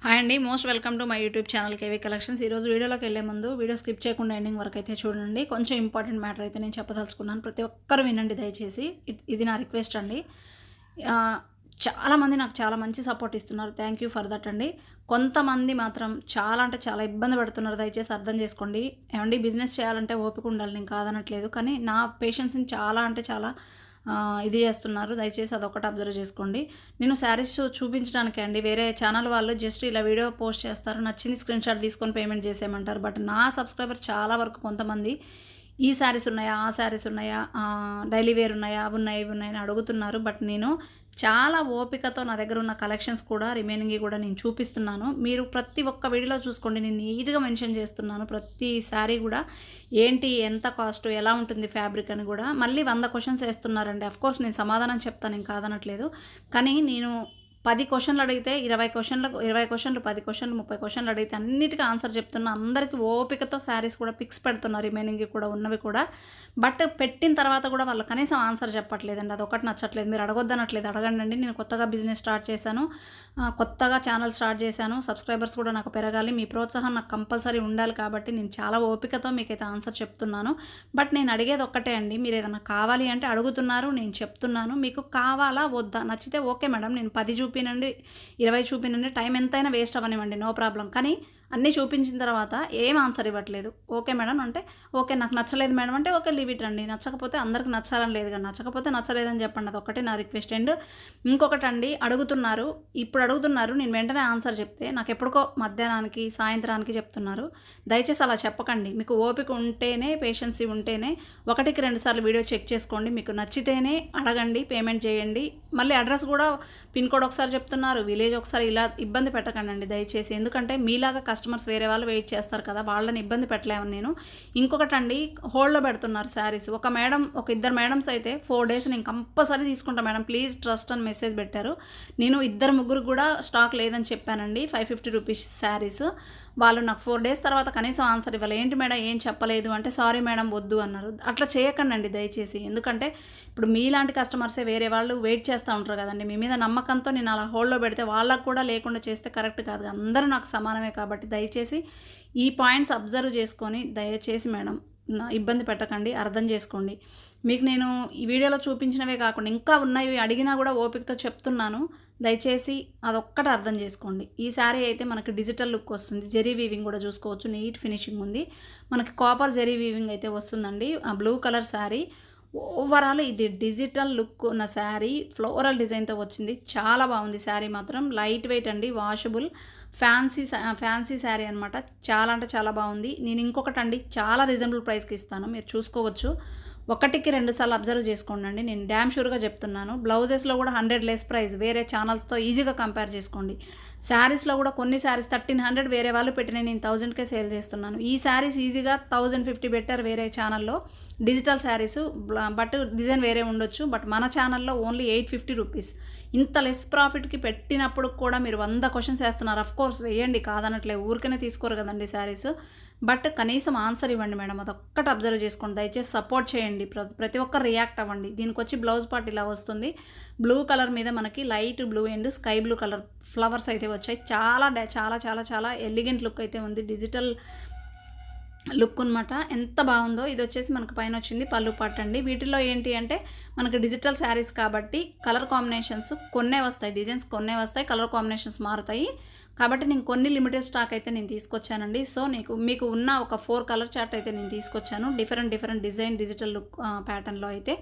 Hi అండి. Most welcome to my YouTube channel KV collections. ఈరోజు వీడియోలోకి వెళ్ళే ముందు వీడియో స్కిప్ చేయకుండా ఎండింగ్ వరకు అయితే చూడండి. కొంచెం ఇంపార్టెంట్ మ్యాటర్ అయితే నేను చెప్పదలుచుకున్నాను. ప్రతి ఒక్కరు వినండి దయచేసి. ఇది నా రిక్వెస్ట్ అండి. చాలామంది నాకు చాలా మంచి సపోర్ట్ ఇస్తున్నారు. థ్యాంక్ యూ ఫర్ దట్ అండి. కొంతమంది మాత్రం చాలా అంటే చాలా ఇబ్బంది పడుతున్నారు. దయచేసి అర్థం చేసుకోండి. ఏమండి, బిజినెస్ చేయాలంటే ఓపిక ఉండాలి, నేను కాదనట్లేదు. కానీ నా పేషెన్స్ని చాలా అంటే చాలా ఇది చేస్తున్నారు. దయచేసి అదొకటి అబ్జర్వ్ చేసుకోండి. నేను శారీస్ చూపించడానికే అండి. వేరే ఛానల్ వాళ్ళు జస్ట్ ఇలా వీడియో పోస్ట్ చేస్తారు, నచ్చింది స్క్రీన్ షాట్ తీసుకొని పేమెంట్ చేసేయమంటారు. బట్ నా సబ్స్క్రైబర్ చాలా వరకు కొంతమంది ఈ శారీస్ ఉన్నాయా, ఆ శారీస్ ఉన్నాయా, డైలీ వేర్ ఉన్నాయా, అవి ఉన్నాయి ఇవి ఉన్నాయని అడుగుతున్నారు. బట్ నేను చాలా ఓపికతో నా దగ్గర ఉన్న కలెక్షన్స్ కూడా రిమైనింగ్ కూడా నేను చూపిస్తున్నాను. మీరు ప్రతి ఒక్క వీడియోలో చూసుకోండి, నేను నీట్గా మెన్షన్ చేస్తున్నాను. ప్రతి శారీ కూడా ఏంటి, ఎంత కాస్ట్, ఎలా ఉంటుంది ఫ్యాబ్రిక్ అని కూడా. మళ్ళీ 100 క్వశ్చన్స్ వేస్తున్నారండి. అఫ్కోర్స్ నేను సమాధానం చెప్తాను, నేను కాదనట్లేదు. కానీ నేను 10 క్వశ్చన్లు అడిగితే 20 క్వశ్చన్లు 10 క్వశ్చన్లు 30 క్వశ్చన్లు అడిగితే అన్నిటికీ ఆన్సర్ చెప్తున్నా. అందరికీ ఓపికతో శారీస్ కూడా పిక్స్ పెడుతున్నారు, రిమైనింగ్ కూడా ఉన్నవి కూడా. బట్ పెట్టిన తర్వాత కూడా వాళ్ళు కనీసం ఆన్సర్ చెప్పట్లేదండి. అదొకటి నచ్చట్లేదు. మీరు అడగొద్దనట్లేదు, అడగండి. నేను కొత్తగా బిజినెస్ స్టార్ట్ చేశాను, కొత్తగా ఛానల్ స్టార్ట్ చేశాను. సబ్స్క్రైబర్స్ కూడా నాకు పెరగాలి, మీ ప్రోత్సాహం నాకు కంపల్సరీ ఉండాలి. కాబట్టి నేను చాలా ఓపికతో మీకైతే ఆన్సర్ చెప్తున్నాను. బట్ నేను అడిగేది ఒక్కటే అండి, మీరు ఏదైనా కావాలి అంటే అడుగుతున్నారు, నేను చెప్తున్నాను. మీకు కావాలా వద్దా, నచ్చితే ఓకే మేడం, నేను 10 చూపినండి, 20 చూపినండి, టైం ఎంతైనా వేస్ట్ అవ్వనివ్వండి, నో ప్రాబ్లం. కానీ అన్నీ చూపించిన తర్వాత ఏం ఆన్సర్ ఇవ్వట్లేదు. ఓకే మేడం అంటే ఓకే, నాకు నచ్చలేదు మేడం అంటే ఓకే, లీవ్ ఇట్ అండి. నచ్చకపోతే అందరికి నచ్చాలని లేదు కానీ, నచ్చకపోతే నచ్చలేదని చెప్పండి. అదొక్కటే నా రిక్వెస్ట్. అండ్ ఇంకొకటి అండి, ఇప్పుడు అడుగుతున్నారు, నేను వెంటనే ఆన్సర్ చెప్తే నాకు ఎప్పటికో మధ్యాహ్నానికి సాయంత్రానికి చెప్తున్నారు. దయచేసి అలా చెప్పకండి. మీకు ఓపిక ఉంటేనే, పేషెన్సీ ఉంటేనే 1కి 2 సార్లు వీడియో చెక్ చేసుకోండి. మీకు నచ్చితేనే అడగండి, పేమెంట్ చేయండి. మళ్ళీ అడ్రస్ కూడా పిన్ కోడ్ ఒకసారి చెప్తున్నారు, విలేజ్ ఒకసారి, ఇలా ఇబ్బంది పెట్టకండి దయచేసి. ఎందుకంటే మీలాగా కస్టమర్స్ వేరే వాళ్ళు వెయిట్ చేస్తారు కదా, వాళ్ళని ఇబ్బంది పెట్టలేమని నేను. ఇంకొకటి అండి, హోల్డ్లో పెడుతున్నారు శారీస్. ఒక ఇద్దరు మేడమ్స్ అయితే 4 డేస్ నేను కంపల్సరీ తీసుకుంటాను మేడం, ప్లీజ్ ట్రస్ట్ అని మెసేజ్ పెట్టారు. నేను 2 ముగ్గురు కూడా స్టాక్ లేదని చెప్పానండి. 550 రూపీస్ శారీస్. వాళ్ళు నాకు 4 డేస్ తర్వాత కనీసం ఆన్సర్ ఇవ్వాలి. ఏంటి మేడం ఏం చెప్పలేదు అంటే, సారీ మేడం వద్దు అన్నారు. అట్లా చేయకండి దయచేసి. ఎందుకంటే ఇప్పుడు మీలాంటి కస్టమర్సే వేరే వాళ్ళు వెయిట్ చేస్తూ ఉంటారు కదండి. మీ మీద నమ్మకంతో నేను అలా హోల్డ్లో పెడితే వాళ్ళకు కూడా లేకుండా చేస్తే కరెక్ట్ కాదు. అందరూ నాకు సమానమే. కాబట్టి దయచేసి ఈ పాయింట్స్ అబ్జర్వ్ చేసుకొని దయచేసి మేడం ఇబ్బంది పెట్టకండి, అర్థం చేసుకోండి. మీకు నేను ఈ వీడియోలో చూపించినవే కాకుండా ఇంకా ఉన్నవి అడిగినా కూడా ఓపికతో చెప్తున్నాను. దయచేసి అదొక్కటి అర్థం చేసుకోండి. ఈ శారీ అయితే మనకి డిజిటల్ లుక్ వస్తుంది. జెరీ వీవింగ్ కూడా చూసుకోవచ్చు, నీట్ ఫినిషింగ్ ఉంది. మనకి కాపర్ జెరీ వీవింగ్ అయితే వస్తుందండి. ఆ బ్లూ కలర్ శారీ. ఓవరాల్ ఇది డిజిటల్ లుక్ ఉన్న శారీ, ఫ్లోరల్ డిజైన్తో వచ్చింది. చాలా బాగుంది శారీ మాత్రం. లైట్ వెయిట్ అండి, వాషబుల్, ఫ్యాన్సీ శారీ అనమాట. చాలా అంటే చాలా బాగుంది. నేను ఇంకొకటి అండి, చాలా రీజనబుల్ ప్రైస్కి ఇస్తాను, మీరు చూసుకోవచ్చు. 1కి 2 సార్లు అబ్జర్వ్ చేసుకోండి. నేను డ్యామ్ షూర్గా చెప్తున్నాను. బ్లౌజెస్లో కూడా 100 లెస్ ప్రైస్, వేరే ఛానల్స్తో ఈజీగా కంపేర్ చేసుకోండి. శారీస్లో కూడా కొన్ని శారీస్ 1300 వేరే వాళ్ళు పెట్టిన నేను 1000కే సేల్ చేస్తున్నాను. ఈ శారీస్ ఈజీగా 1050 పెట్టారు వేరే ఛానల్లో, డిజిటల్ శారీస్. బట్ డిజైన్ వేరే ఉండొచ్చు. బట్ మన ఛానల్లో ఓన్లీ 850 రూపీస్. ఇంత లెస్ ప్రాఫిట్కి పెట్టినప్పుడు కూడా మీరు 100 క్వశ్చన్స్ వేస్తున్నారు. అఫ్కోర్స్ వేయండి, కాదనట్లే, ఊరికనే తీసుకోరు కదండి శారీస్. బట్ కనీసం ఆన్సర్ ఇవ్వండి మేడం, అదొక్కటి అబ్జర్వ్ చేసుకోండి. దయచేసి సపోర్ట్ చేయండి, ప్రతి ఒక్కరు రియాక్ట్ అవ్వండి. దీనికి వచ్చి బ్లౌజ్ పార్ట్ ఇలా వస్తుంది. బ్లూ కలర్ మీద మనకి light blue and sky blue colour flowers అయితే వచ్చాయి. చాలా చాలా చాలా చాలా ఎలిగెంట్ లుక్ అయితే ఉంది, డిజిటల్ లుక్ అనమాట. ఎంత బాగుందో. ఇది వచ్చేసి మనకు పైన వచ్చింది పళ్ళు పార్ట్ అండి. వీటిలో ఏంటి అంటే మనకు డిజిటల్ శారీస్ కాబట్టి కలర్ కాంబినేషన్స్ కొన్నే వస్తాయి, డిజైన్స్ కొన్నే వస్తాయి, కలర్ కాంబినేషన్స్ మారుతాయి. కాబట్టి నేను కొన్ని లిమిటెడ్ స్టాక్ అయితే నేను తీసుకొచ్చానండి. సో మీకు ఉన్న ఒక 4 కలర్ చార్ట్ అయితే నేను తీసుకొచ్చాను, డిఫరెంట్ డిజైన్ డిజిటల్ లుక్ ప్యాటర్న్లో అయితే.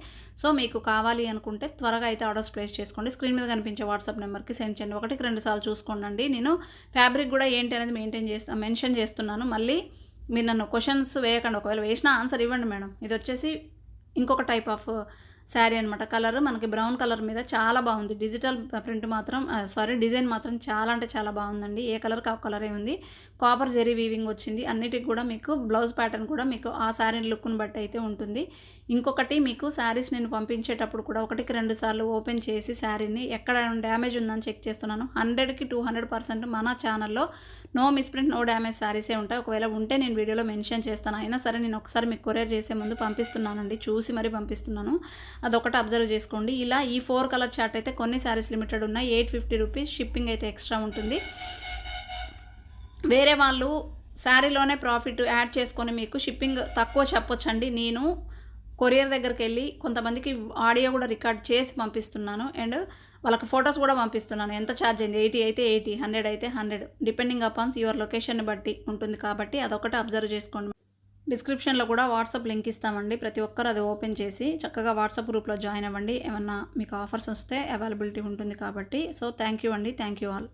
సో మీకు కావాలి అనుకుంటే త్వరగా అయితే ఆర్డర్స్ ప్లేస్ చేసుకోండి. స్క్రీన్ మీద కనిపించే వాట్సాప్ నెంబర్కి సెండ్ చేయండి. 1కి 2 సార్లు చూసుకోండి. నేను ఫ్యాబ్రిక్ కూడా ఏంటి అనేది మెన్షన్ చేస్తున్నాను. మళ్ళీ మీరు నన్ను క్వశ్చన్స్ వేయకండి. ఒకవేళ వేసినా ఆన్సర్ ఇవ్వండి మేడం. ఇది వచ్చేసి ఇంకొక టైప్ ఆఫ్ శారీ అనమాట. కలర్ మనకి బ్రౌన్ కలర్ మీద చాలా బాగుంది. డిజిటల్ ప్రింట్ మాత్రం డిజైన్ మాత్రం చాలా అంటే చాలా బాగుందండి. ఏ కలర్కి ఆ కలరే ఉంది. కాపర్ జెరీ వీవింగ్ వచ్చింది. అన్నిటికి కూడా మీకు బ్లౌజ్ ప్యాటర్న్ కూడా మీకు ఆ శారీ లుక్ను బట్టి అయితే ఉంటుంది. ఇంకొకటి, మీకు శారీస్ నేను పంపించేటప్పుడు కూడా 1కి 2 సార్లు ఓపెన్ చేసి శారీని ఎక్కడ డ్యామేజ్ ఉందని చెక్ చేస్తున్నాను. 100కి 200% మన ఛానల్లో నో మిస్ప్రింట్, నో డ్యామేజ్ శారీసే ఉంటాయి. ఒకవేళ ఉంటే నేను వీడియోలో మెన్షన్ చేస్తాను. అయినా సరే నేను ఒకసారి మీకు కొరియర్ చేసే ముందు పంపిస్తున్నానండి, చూసి మరీ పంపిస్తున్నాను. అదొకటి అబ్జర్వ్ చేసుకోండి. ఇలా ఈ 4 కలర్ చార్ట్ అయితే కొన్ని శారీస్ లిమిటెడ్ ఉన్నాయి. 850 రూపీస్, షిప్పింగ్ అయితే ఎక్స్ట్రా ఉంటుంది. వేరే వాళ్ళు శారీలోనే ప్రాఫిట్ యాడ్ చేసుకొని మీకు షిప్పింగ్ తక్కువ చెప్పొచ్చండి. నేను కొరియర్ దగ్గరికి వెళ్ళి కొంతమందికి ఆడియో కూడా రికార్డ్ చేసి పంపిస్తున్నాను. అండ్ వాళ్ళకి ఫొటోస్ కూడా పంపిస్తున్నాను. ఎంత ఛార్జ్ అయింది, 80 అయితే 80, 100 అయితే 100, డిపెండింగ్ అపాన్స్ యువర్ లొకేషన్ని బట్టి ఉంటుంది కాబట్టి అదొకటి అబ్జర్వ్ చేసుకోండి. డిస్క్రిప్షన్లో కూడా వాట్సాప్ లింక్ ఇస్తామండి. ప్రతి ఒక్కరు అది ఓపెన్ చేసి చక్కగా వాట్సాప్ గ్రూప్లో జాయిన్ అవ్వండి. ఏమన్నా మీకు ఆఫర్స్ వస్తే అవైలబిలిటీ ఉంటుంది కాబట్టి. సో థ్యాంక్ యూ అండి. Thank you all.